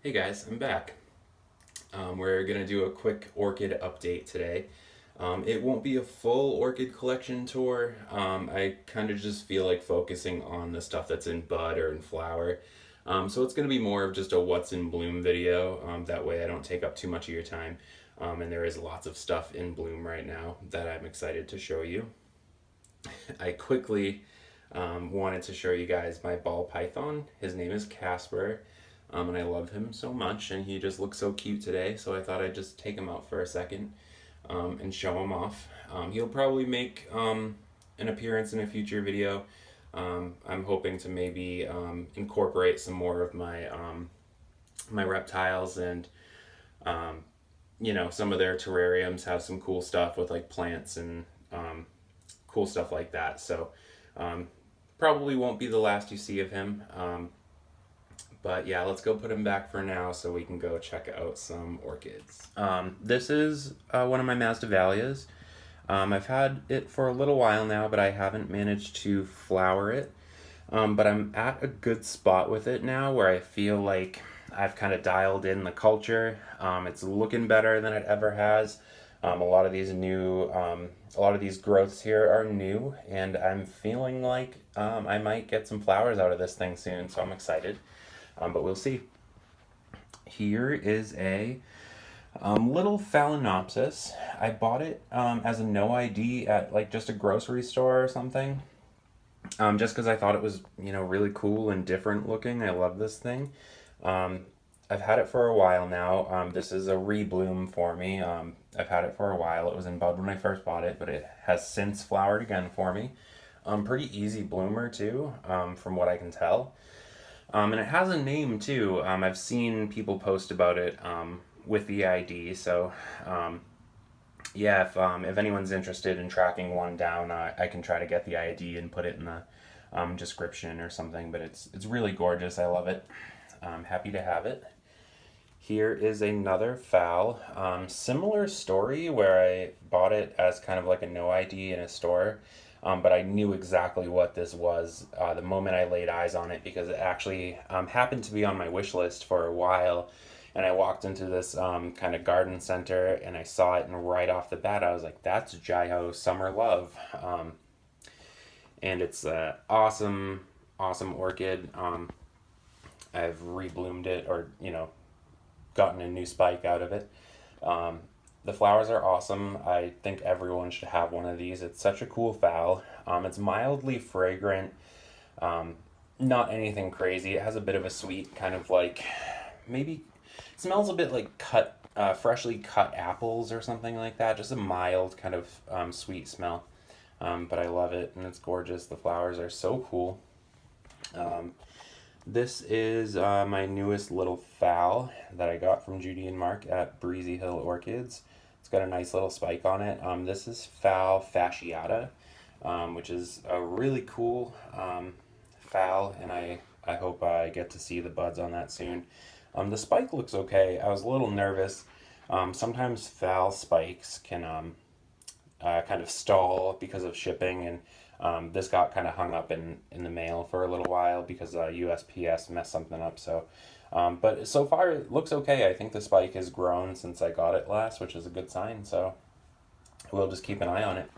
Hey guys, I'm back. We're gonna do a quick orchid update today. It won't be a full orchid collection tour. I kind of just feel like focusing on the stuff that's in bud or in flower. So it's gonna be more of just a what's in bloom video. That way I don't take up too much of your time. And there is lots of stuff in bloom right now that I'm excited to show you. I quickly wanted to show you guys my ball python. His name is Casper. And I love him so much, and he just looks so cute today, so I thought I'd just take him out for a second and show him off. He'll probably make an appearance in a future video. I'm hoping to maybe incorporate some more of my reptiles, and some of their terrariums have some cool stuff with like plants and cool stuff like that. So probably won't be the last you see of him. But yeah, let's go put him back for now so we can go check out some orchids. This is one of my Masdevallias. I've had it for a little while now, but I haven't managed to flower it. But I'm at a good spot with it now where I feel like I've kind of dialed in the culture. It's looking better than it ever has. A lot of these growths here are new, and I'm feeling like I might get some flowers out of this thing soon, so I'm excited. But we'll see. Here is a little Phalaenopsis. I bought it as a no ID at like just a grocery store or something. Just because I thought it was, really cool and different looking. I love this thing. I've had it for a while now. This is a rebloom for me. I've had it for a while. It was in bud when I first bought it, but it has since flowered again for me. Pretty easy bloomer too, from what I can tell. And it has a name too. I've seen people post about it with the ID. So, yeah, if anyone's interested in tracking one down, I can try to get the ID and put it in the description or something. But it's really gorgeous. I love it. I'm happy to have it. Here is another fowl. Similar story where I bought it as kind of like a no ID in a store. But I knew exactly what this was the moment I laid eyes on it, because it actually happened to be on my wish list for a while. And I walked into this kind of garden center and I saw it, and right off the bat I was like, that's Jiho Summer Love. And it's an awesome, awesome orchid. I've rebloomed it, or, gotten a new spike out of it. The flowers are awesome. I think everyone should have one of these. It's such a cool fowl. It's mildly fragrant. Not anything crazy. It has a bit of a sweet kind of like, maybe it smells a bit like freshly cut apples or something like that. Just a mild kind of sweet smell. But I love it, and it's gorgeous. The flowers are so cool. This is my newest little fowl that I got from Judy and Mark at Breezy Hill Orchids. It's got a nice little spike on it. This is Phal fasciata, which is a really cool fowl, and I hope I get to see the buds on that soon. The spike looks okay. I was a little nervous. Sometimes fowl spikes can kind of stall because of shipping, and this got kind of hung up in the mail for a little while because USPS messed something up. So, but so far it looks okay. I think the spike has grown since I got it last, which is a good sign. So we'll just keep an eye on it.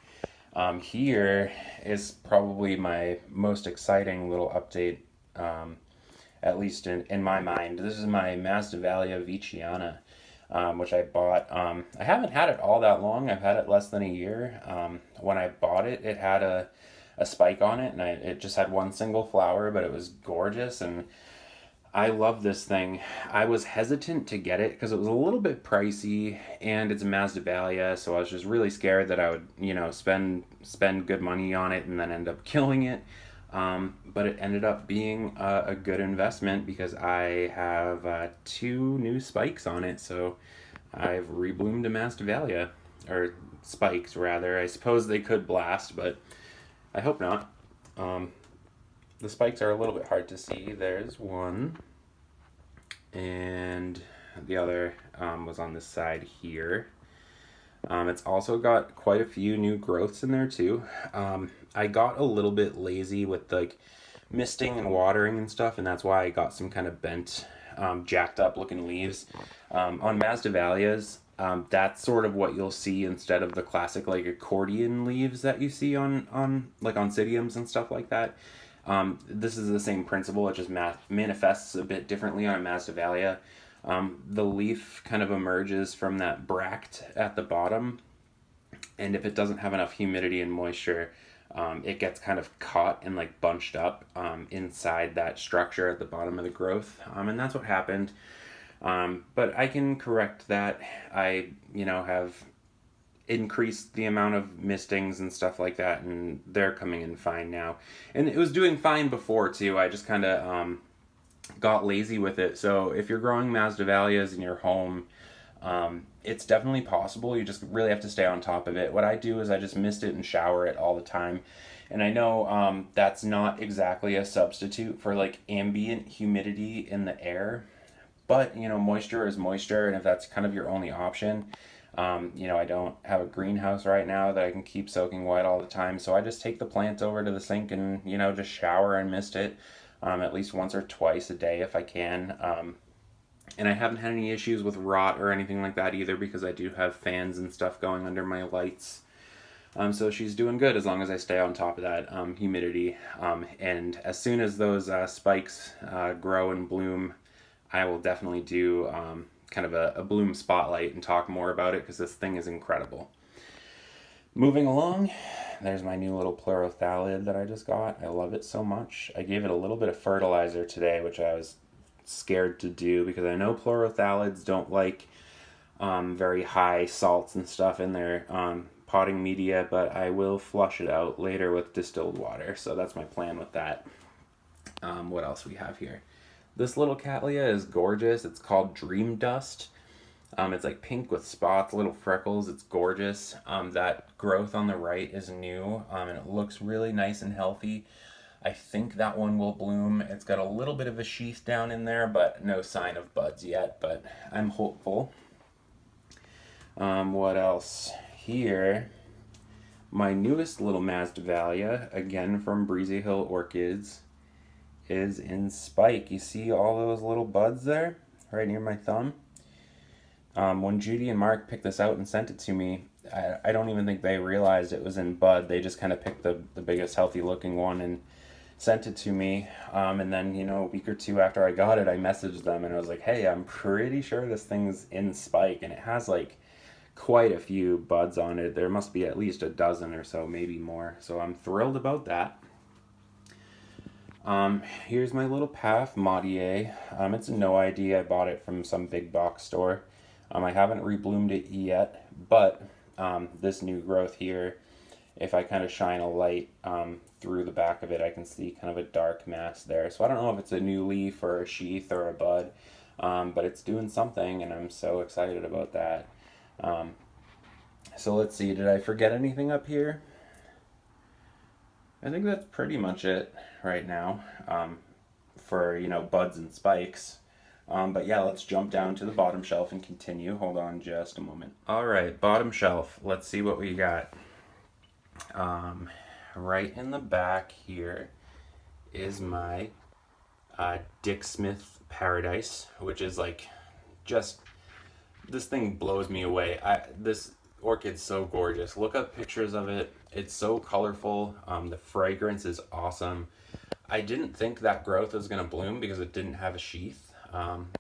Here is probably my most exciting little update, at least in my mind. This is my Masdevallia vechiana, which I bought. I haven't had it all that long. I've had it less than a year. When I bought it, it had a spike on it, and it just had one single flower, but it was gorgeous, and I love this thing. I was hesitant to get it because it was a little bit pricey, and it's a Masdevallia, so I was just really scared that I would, spend good money on it and then end up killing it. But it ended up being a good investment because I have 2 new spikes on it, so I've rebloomed a Masdevallia, or spikes rather. I suppose they could blast, but I hope not. The spikes are a little bit hard to see. There's one, and the other was on this side here. It's also got quite a few new growths in there too. I got a little bit lazy with like misting and watering and stuff, and that's why I got some kind of bent jacked up looking leaves. On Masdevallias, that's sort of what you'll see instead of the classic like accordion leaves that you see on like oncidiums and stuff like that. This is the same principle. It just manifests a bit differently on a Masdevallia. The leaf kind of emerges from that bract at the bottom, and if it doesn't have enough humidity and moisture, it gets kind of caught and like bunched up inside that structure at the bottom of the growth, and that's what happened. But I can correct that. I, have increased the amount of mistings and stuff like that, and they're coming in fine now. And it was doing fine before too. I just kind of got lazy with it. So if you're growing Masdevallias in your home, it's definitely possible. You just really have to stay on top of it. What I do is I just mist it and shower it all the time. And I know that's not exactly a substitute for like ambient humidity in the air, but moisture is moisture, and if that's kind of your only option, I don't have a greenhouse right now that I can keep soaking wet all the time, so I just take the plant over to the sink and just shower and mist it at least once or twice a day if I can. And I haven't had any issues with rot or anything like that either, because I do have fans and stuff going under my lights. So she's doing good as long as I stay on top of that humidity. And as soon as those spikes grow and bloom, I will definitely do kind of a bloom spotlight and talk more about it, because this thing is incredible. Moving along, there's my new little Pleurothallis that I just got. I love it so much. I gave it a little bit of fertilizer today, which I was scared to do because I know Pleurothallis don't like very high salts and stuff in their potting media, but I will flush it out later with distilled water. So that's my plan with that. What else we have here? This little Cattleya is gorgeous. It's called Dream Dust. It's like pink with spots, little freckles. It's gorgeous. That growth on the right is new, and it looks really nice and healthy. I think that one will bloom. It's got a little bit of a sheath down in there, but no sign of buds yet, but I'm hopeful. What else? Here, my newest little Masdevallia, again from Breezy Hill Orchids, is in spike. You see all those little buds there right near my thumb? When Judy and Mark picked this out and sent it to me, I don't even think they realized it was in bud. They just kind of picked the biggest healthy looking one and sent it to me. And then a week or two after I got it, I messaged them and I was like, hey, I'm pretty sure this thing's in spike, and it has like quite a few buds on it. There must be at least a dozen or so, maybe more, so I'm thrilled about that. Here's my little Paf Maudier. It's a no ID. I bought it from some big box store. I haven't rebloomed it yet, but this new growth here, if I kind of shine a light through the back of it, I can see kind of a dark mass there. So I don't know if it's a new leaf or a sheath or a bud, but it's doing something, and I'm so excited about that. So let's see, did I forget anything up here? I think that's pretty much it right now for, buds and spikes. But yeah, let's jump down to the bottom shelf and continue. Hold on just a moment. All right, bottom shelf. Let's see what we got. Right in the back here is my Dick Smith Paradise, which is like just, this thing blows me away. This orchid's so gorgeous. Look up pictures of it. It's so colorful. The fragrance is awesome. I didn't think that growth was going to bloom because it didn't have a sheath,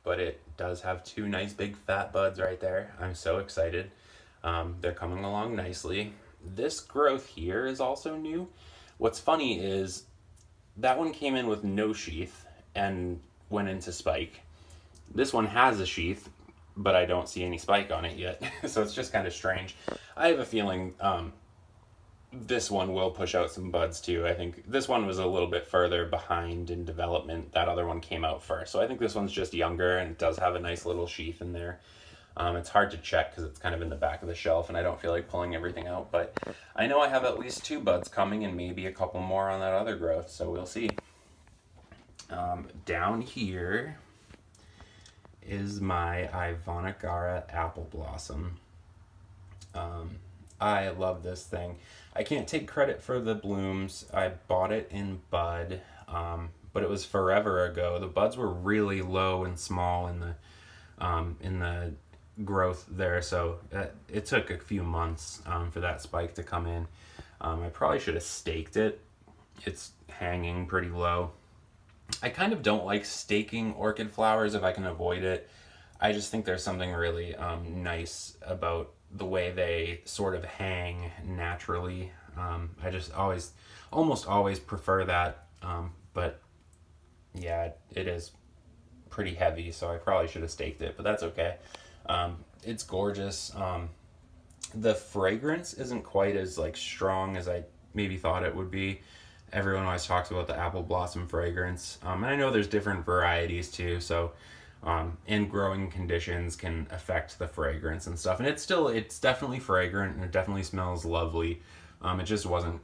but it does have two nice big fat buds right there. I'm so excited. They're coming along nicely. This growth here is also new. What's funny is that one came in with no sheath and went into spike. This one has a sheath, but I don't see any spike on it yet. So it's just kind of strange. I have a feeling this one will push out some buds too. I think this one was a little bit further behind in development. That other one came out first. So I think this one's just younger, and it does have a nice little sheath in there. It's hard to check because it's kind of in the back of the shelf and I don't feel like pulling everything out, but I know I have at least 2 buds coming and maybe a couple more on that other growth, so we'll see. Down here is my Iwanagara apple blossom. I love this thing. I can't take credit for the blooms. I bought it in bud, but it was forever ago. The buds were really low and small in the growth there, so it took a few months for that spike to come in. I probably should have staked it. It's hanging pretty low. I kind of don't like staking orchid flowers if I can avoid it. I just think there's something really nice about the way they sort of hang naturally. I just almost always prefer that, but yeah, it is pretty heavy, so I probably should have staked it, but that's okay. It's gorgeous. The fragrance isn't quite as like strong as I maybe thought it would be. Everyone always talks about the apple blossom fragrance, and I know there's different varieties too, so and growing conditions can affect the fragrance and stuff, and it's definitely fragrant and it definitely smells lovely. It just wasn't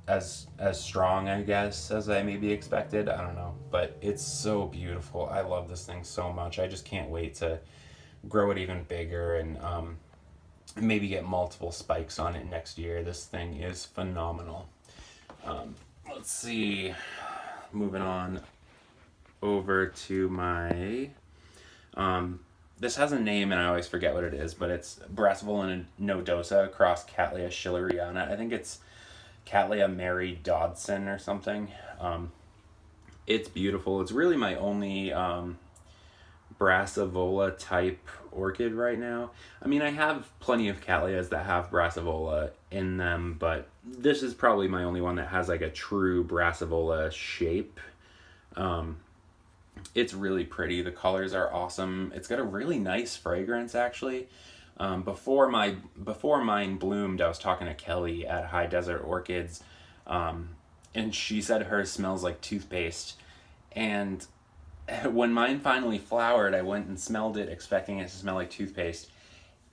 as strong, I guess, as I maybe expected. I don't know, but it's so beautiful. I love this thing so much. I just can't wait to grow it even bigger and maybe get multiple spikes on it next year. This thing is phenomenal. Let's see, moving on over to my this has a name and I always forget what it is, but it's Brassavola and nodosa cross Cattleya schilleriana. I think it's Cattleya Mary Dodson or something. It's beautiful. It's really my only Brassavola type orchid right now. I mean, I have plenty of Cattleyas that have Brassavola in them, but this is probably my only one that has like a true Brassavola shape. It's really pretty. The colors are awesome. It's got a really nice fragrance, actually. Before mine bloomed, I was talking to Kelly at High Desert Orchids, and she said hers smells like toothpaste. And when mine finally flowered, I went and smelled it, expecting it to smell like toothpaste,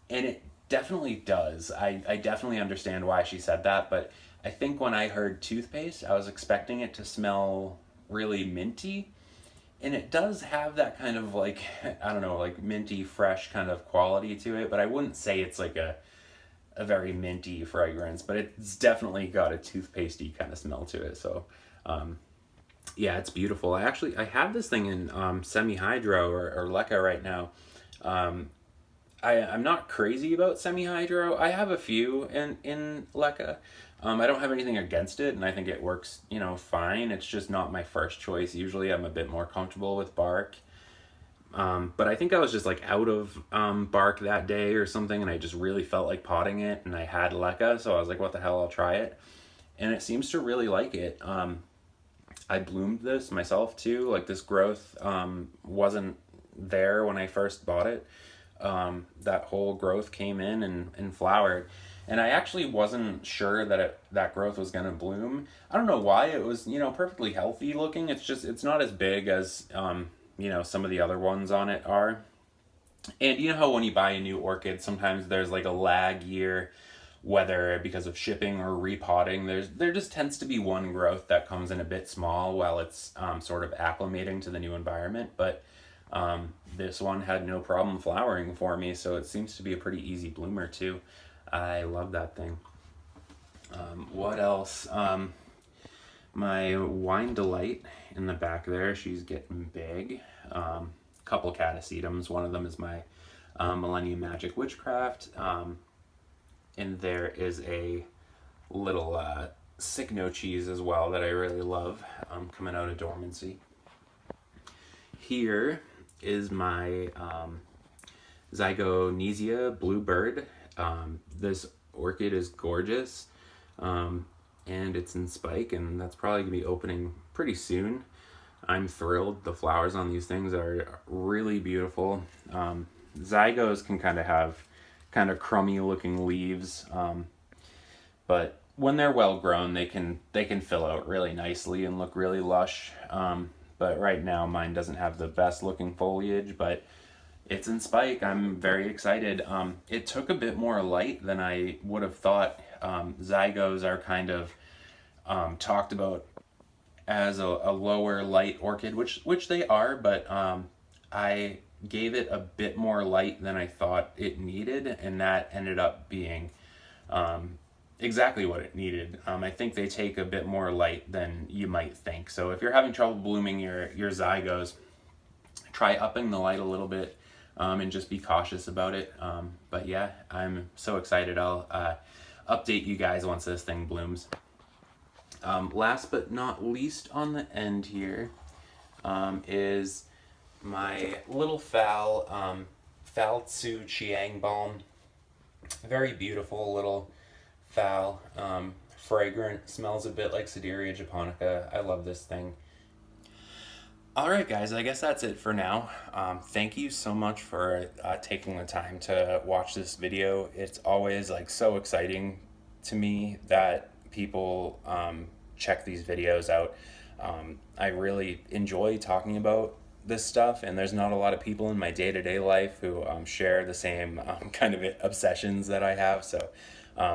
and it definitely does. I definitely understand why she said that, but I think when I heard toothpaste, I was expecting it to smell really minty, and it does have that kind of like, I don't know, like minty, fresh kind of quality to it, but I wouldn't say it's like a very minty fragrance, but it's definitely got a toothpastey kind of smell to it, so yeah, it's beautiful. I have this thing in semi-hydro or leca right now. I'm not crazy about semi-hydro. I have a few in leca. I don't have anything against it, and I think it works, fine. It's just not my first choice. Usually I'm a bit more comfortable with bark. But I think I was just like out of bark that day or something, and I just really felt like potting it, and I had leca, so I was like, what the hell, I'll try it. And it seems to really like it. I bloomed this myself too. Like, this growth wasn't there when I first bought it. That whole growth came in and flowered. And I actually wasn't sure that that growth was going to bloom. I don't know why. It was, perfectly healthy looking. It's not as big as, some of the other ones on it are. And you know how when you buy a new orchid, sometimes there's like a lag year, whether because of shipping or repotting, there just tends to be one growth that comes in a bit small while it's sort of acclimating to the new environment. But this one had no problem flowering for me, so it seems to be a pretty easy bloomer too. I love that thing. What else? My Wine Delight in the back there, she's getting big. Couple catasetums. One of them is my Millennium Magic Witchcraft. And there is a little Signo cheese as well that I really love, coming out of dormancy. Here is my Zygopetalum Bluebird. This orchid is gorgeous, and it's in spike, and that's probably going to be opening pretty soon. I'm thrilled. The flowers on these things are really beautiful. Zygos can kind of have kind of crummy looking leaves, but when they're well grown, they can fill out really nicely and look really lush. But right now mine doesn't have the best looking foliage, but it's in spike. I'm very excited. It took a bit more light than I would have thought. Zygos are kind of talked about as a lower light orchid, which they are, but I gave it a bit more light than I thought it needed, and that ended up being exactly what it needed. I think they take a bit more light than you might think. So if you're having trouble blooming your zygos, try upping the light a little bit, and just be cautious about it. But yeah, I'm so excited. I'll update you guys once this thing blooms. Last but not least on the end here is my little Phal Tzu Chiang Balm. Very beautiful little phal, fragrant, smells a bit like Sederia japonica. I love this thing. Alright guys, I guess that's it for now. Thank you so much for taking the time to watch this video. It's always like so exciting to me that people check these videos out. I really enjoy talking about this stuff, and there's not a lot of people in my day-to-day life who share the same kind of obsessions that I have, so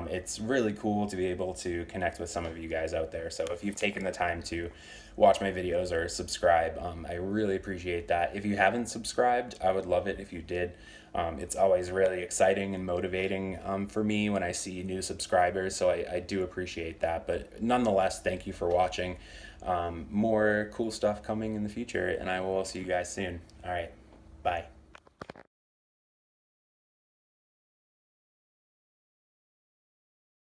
it's really cool to be able to connect with some of you guys out there. So if you've taken the time to watch my videos or subscribe, I really appreciate that. If you haven't subscribed, I would love it if you did. It's always really exciting and motivating for me when I see new subscribers, so I do appreciate that. But nonetheless, thank you for watching. More cool stuff coming in the future, and I will see you guys soon. All right.